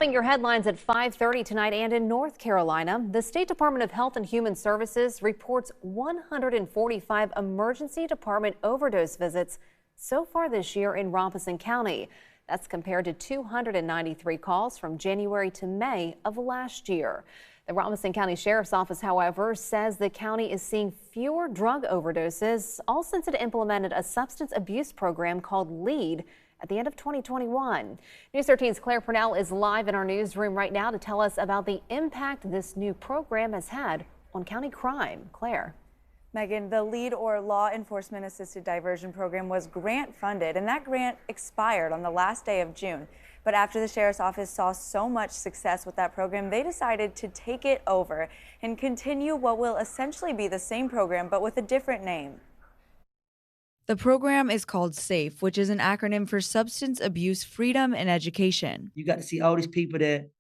Topping your headlines at 5:30 tonight and in North Carolina, the State Department of Health and Human Services reports 145 emergency department overdose visits so far this year in Robeson County. That's compared to 293 calls from January to May of last year. The Robeson County Sheriff's Office, however, says the county is seeing fewer drug overdoses, all since it implemented a substance abuse program called LEAD at the end of 2021. News 13's Claire Purnell is live in our newsroom right now to tell us about the impact this new program has had on county crime. Claire. Megan, the LEAD, or Law Enforcement Assisted Diversion Program, was grant funded, and that grant expired on the last day of June. But after the Sheriff's Office saw so much success with that program, they decided to take it over and continue what will essentially be the same program, but with a different name. The program is called SAFE, which is an acronym for Substance Abuse Freedom and Education. You got to see all these people that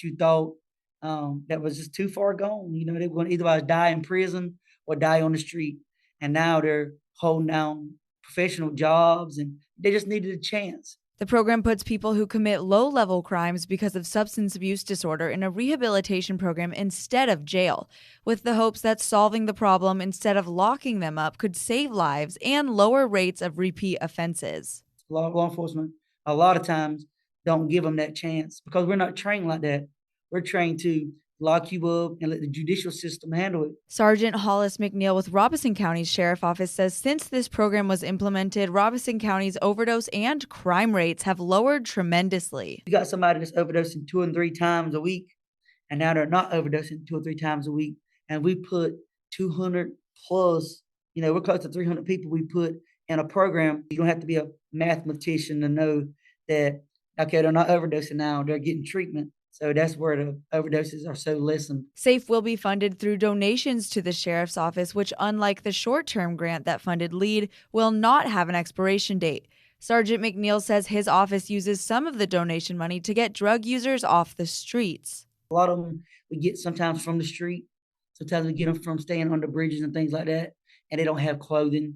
you thought that was just too far gone. You know, they were going to either die in prison or die on the street. And now they're holding down professional jobs and they just needed a chance. The program puts people who commit low-level crimes because of substance abuse disorder in a rehabilitation program instead of jail, with the hopes that solving the problem instead of locking them up could save lives and lower rates of repeat offenses. Law enforcement, a lot of times, don't give them that chance because we're not trained like that. We're trained to lock you up and let the judicial system handle it. Sergeant Hollis McNeil with Robeson County's Sheriff's Office says since this program was implemented, Robeson County's overdose and crime rates have lowered tremendously. You got somebody that's overdosing 2 and 3 times a week, and now they're not overdosing 2 or 3 times a week. And we put 200 plus, we're close to 300 people we put in a program. You don't have to be a mathematician to know that, okay, they're not overdosing now, they're getting treatment. So that's where the overdoses are so lessened. SAFE will be funded through donations to the Sheriff's Office, which, unlike the short-term grant that funded LEAD, will not have an expiration date. Sergeant McNeil says his office uses some of the donation money to get drug users off the streets. A lot of them we get sometimes from the street. Sometimes we get them from staying under bridges and things like that, and they don't have clothing.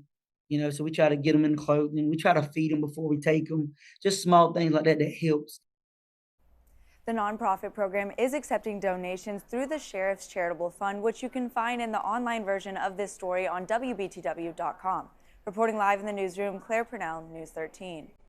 So we try to get them in clothing. We try to feed them before we take them. Just small things like that helps. The nonprofit program is accepting donations through the Sheriff's Charitable Fund, which you can find in the online version of this story on WBTW.com. Reporting live in the newsroom, Claire Purnell, News 13.